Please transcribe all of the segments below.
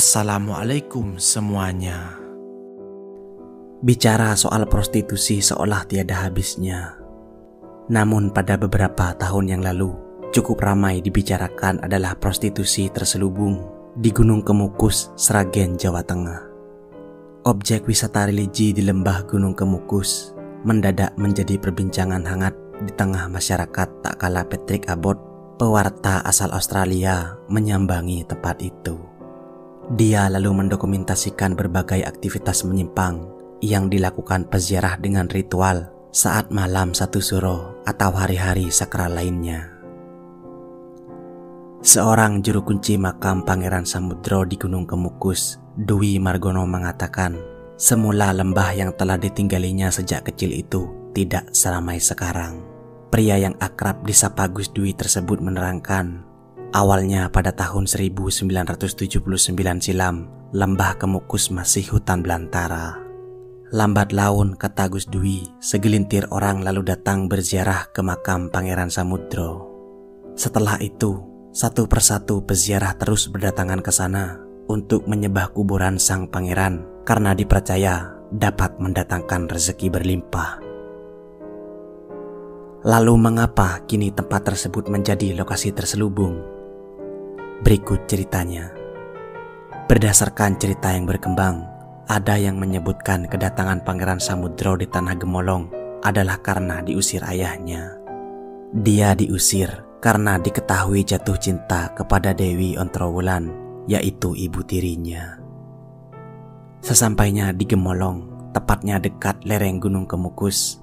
Assalamualaikum semuanya. Bicara soal prostitusi seolah tiada habisnya. Namun pada beberapa tahun yang lalu, cukup ramai dibicarakan adalah prostitusi terselubung di Gunung Kemukus, Sragen, Jawa Tengah. Objek wisata religi di lembah Gunung Kemukus mendadak menjadi perbincangan hangat di tengah masyarakat tak kala Patrick Abbott, pewarta asal Australia, menyambangi tempat itu. Dia lalu mendokumentasikan berbagai aktivitas menyimpang yang dilakukan peziarah dengan ritual saat malam satu suro atau hari-hari sakral lainnya. Seorang juru kunci makam Pangeran Samudro di Gunung Kemukus, Dwi Margono, mengatakan semula lembah yang telah ditinggalinya sejak kecil itu tidak seramai sekarang. Pria yang akrab disapa Gus Dwi tersebut menerangkan, awalnya pada tahun 1979 silam, lembah Kemukus masih hutan belantara. Lambat laun, kata Gus Dwi, segelintir orang lalu datang berziarah ke makam Pangeran Samudro. Setelah itu, satu persatu peziarah terus berdatangan ke sana untuk menyembah kuburan sang pangeran karena dipercaya dapat mendatangkan rezeki berlimpah. Lalu mengapa kini tempat tersebut menjadi lokasi terselubung? Berikut ceritanya. Berdasarkan cerita yang berkembang, ada yang menyebutkan kedatangan Pangeran Samudro di Tanah Gemolong adalah karena diusir ayahnya. Dia diusir karena diketahui jatuh cinta kepada Dewi Ontrowulan, yaitu ibu tirinya. Sesampainya di Gemolong, tepatnya dekat lereng Gunung Kemukus,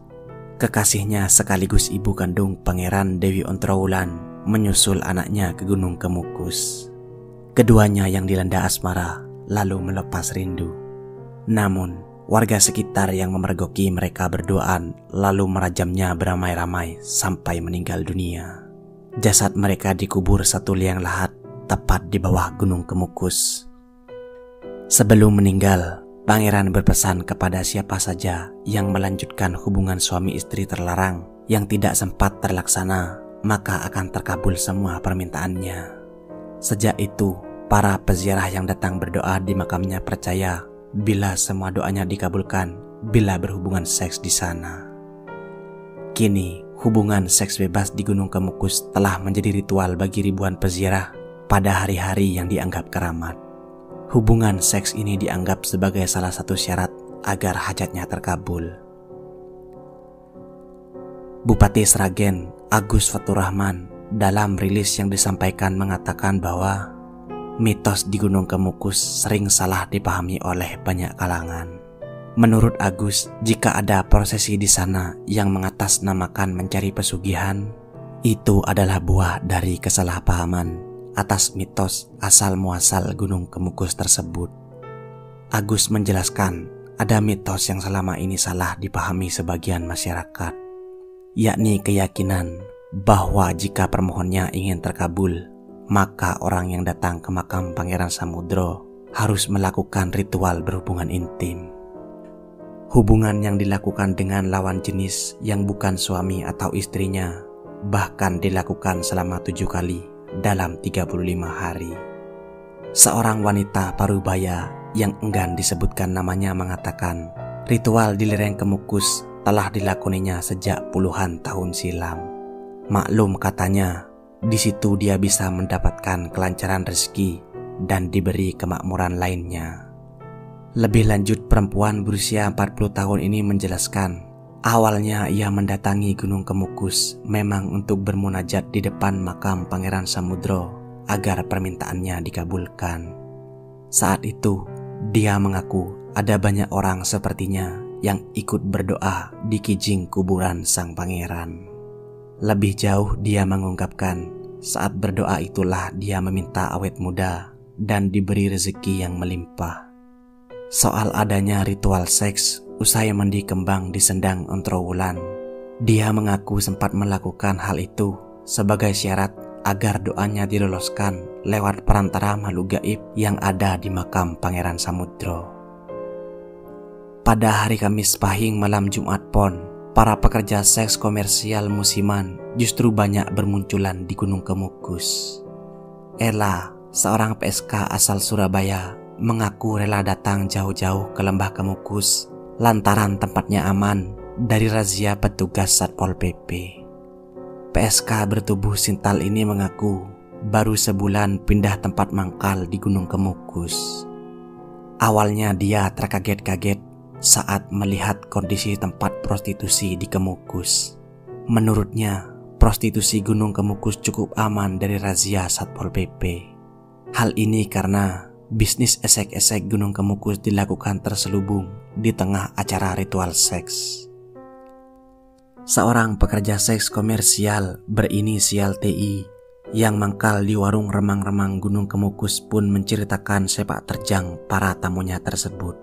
kekasihnya sekaligus ibu kandung Pangeran, Dewi Ontrowulan, menyusul anaknya ke Gunung Kemukus. Keduanya yang dilanda asmara lalu melepas rindu. Namun, warga sekitar yang memergoki mereka berduaan lalu merajamnya beramai-ramai sampai meninggal dunia. Jasad mereka dikubur satu liang lahat tepat di bawah Gunung Kemukus. Sebelum meninggal, Pangeran berpesan kepada siapa saja yang melanjutkan hubungan suami istri terlarang yang tidak sempat terlaksana, maka akan terkabul semua permintaannya. Sejak itu, para peziarah yang datang berdoa di makamnya percaya bila semua doanya dikabulkan bila berhubungan seks di sana. Kini, hubungan seks bebas di Gunung Kemukus telah menjadi ritual bagi ribuan peziarah pada hari-hari yang dianggap keramat. Hubungan seks ini dianggap sebagai salah satu syarat agar hajatnya terkabul. Bupati Sragen, Agus Faturrahman, dalam rilis yang disampaikan mengatakan bahwa mitos di Gunung Kemukus sering salah dipahami oleh banyak kalangan. Menurut Agus, jika ada prosesi di sana yang mengatasnamakan mencari pesugihan, itu adalah buah dari kesalahpahaman atas mitos asal-muasal Gunung Kemukus tersebut. Agus menjelaskan ada mitos yang selama ini salah dipahami sebagian masyarakat, yakni keyakinan bahwa jika permohonnya ingin terkabul, maka orang yang datang ke makam Pangeran Samudro harus melakukan ritual berhubungan intim. Hubungan yang dilakukan dengan lawan jenis yang bukan suami atau istrinya bahkan dilakukan selama 7 kali dalam 35 hari. Seorang wanita parubaya yang enggan disebutkan namanya mengatakan ritual di lereng Kemukus telah dilakoninya sejak puluhan tahun silam. Maklum, katanya, di situ dia bisa mendapatkan kelancaran rezeki dan diberi kemakmuran lainnya. Lebih lanjut, perempuan berusia 40 tahun ini menjelaskan, awalnya ia mendatangi Gunung Kemukus memang untuk bermunajat di depan makam Pangeran Samudro agar permintaannya dikabulkan. Saat itu, dia mengaku ada banyak orang sepertinya yang ikut berdoa di kijing kuburan sang pangeran. Lebih jauh, dia mengungkapkan saat berdoa itulah dia meminta awet muda dan diberi rezeki yang melimpah. Soal adanya ritual seks usai mandi kembang di Sendang Ontrowulan, dia mengaku sempat melakukan hal itu sebagai syarat agar doanya diloloskan lewat perantara makhluk gaib yang ada di makam Pangeran Samudro. Pada hari Kamis Pahing malam Jumat Pon, para pekerja seks komersial musiman justru banyak bermunculan di Gunung Kemukus. Ella, seorang PSK asal Surabaya, mengaku rela datang jauh-jauh ke Lembah Kemukus lantaran tempatnya aman dari razia petugas Satpol PP. PSK bertubuh sintal ini mengaku baru sebulan pindah tempat mangkal di Gunung Kemukus. Awalnya dia terkaget-kaget saat melihat kondisi tempat prostitusi di Kemukus. Menurutnya, prostitusi Gunung Kemukus cukup aman dari razia Satpol PP. Hal ini karena bisnis esek-esek Gunung Kemukus dilakukan terselubung di tengah acara ritual seks. Seorang pekerja seks komersial berinisial TI yang mangkal di warung remang-remang Gunung Kemukus pun menceritakan sepak terjang para tamunya tersebut.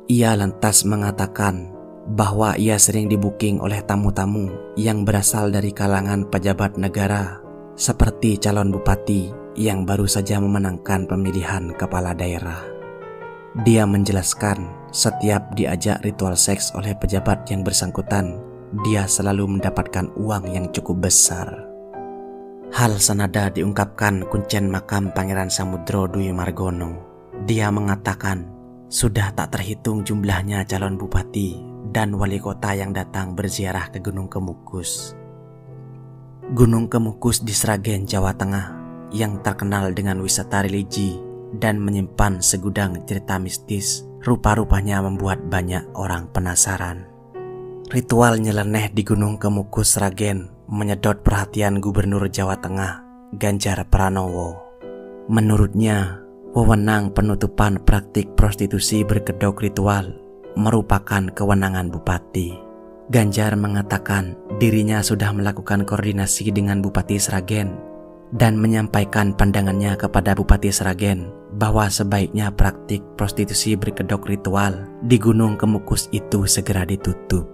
Ia lantas mengatakan bahwa ia sering dibuking oleh tamu-tamu yang berasal dari kalangan pejabat negara seperti calon bupati yang baru saja memenangkan pemilihan kepala daerah. Dia menjelaskan setiap diajak ritual seks oleh pejabat yang bersangkutan, dia selalu mendapatkan uang yang cukup besar. Hal senada diungkapkan kuncen makam Pangeran Samudro Dwi Margono. Dia mengatakan sudah tak terhitung jumlahnya calon bupati dan wali kota yang datang berziarah ke Gunung Kemukus. Gunung Kemukus di Sragen, Jawa Tengah yang terkenal dengan wisata religi dan menyimpan segudang cerita mistis, rupa-rupanya membuat banyak orang penasaran. Ritual nyeleneh di Gunung Kemukus Sragen menyedot perhatian Gubernur Jawa Tengah, Ganjar Pranowo. Menurutnya, wewenang penutupan praktik prostitusi berkedok ritual merupakan kewenangan bupati. Ganjar mengatakan dirinya sudah melakukan koordinasi dengan Bupati Sragen dan menyampaikan pandangannya kepada Bupati Sragen bahwa sebaiknya praktik prostitusi berkedok ritual di Gunung Kemukus itu segera ditutup.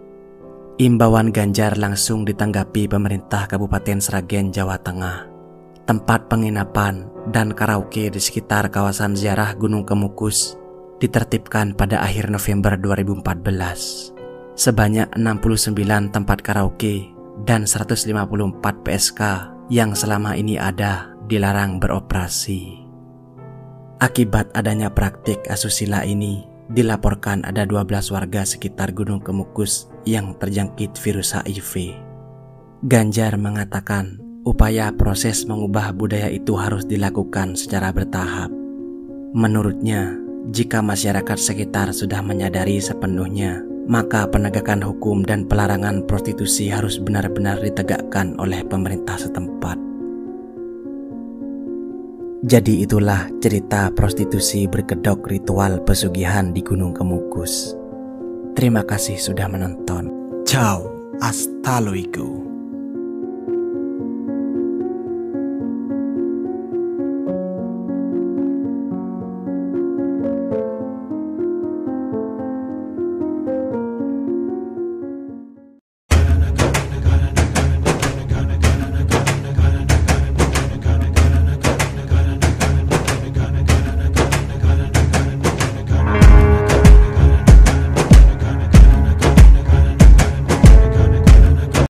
Imbauan Ganjar langsung ditanggapi pemerintah Kabupaten Sragen, Jawa Tengah. Tempat penginapan dan karaoke di sekitar kawasan ziarah Gunung Kemukus ditertibkan pada akhir November 2014. Sebanyak 69 tempat karaoke dan 154 PSK yang selama ini ada dilarang beroperasi. Akibat adanya praktik asusila ini, dilaporkan ada 12 warga sekitar Gunung Kemukus yang terjangkit virus HIV. Ganjar mengatakan upaya proses mengubah budaya itu harus dilakukan secara bertahap. Menurutnya, jika masyarakat sekitar sudah menyadari sepenuhnya, maka penegakan hukum dan pelarangan prostitusi harus benar-benar ditegakkan oleh pemerintah setempat. Jadi itulah cerita prostitusi berkedok ritual pesugihan di Gunung Kemukus. Terima kasih sudah menonton. Ciao, hasta luego.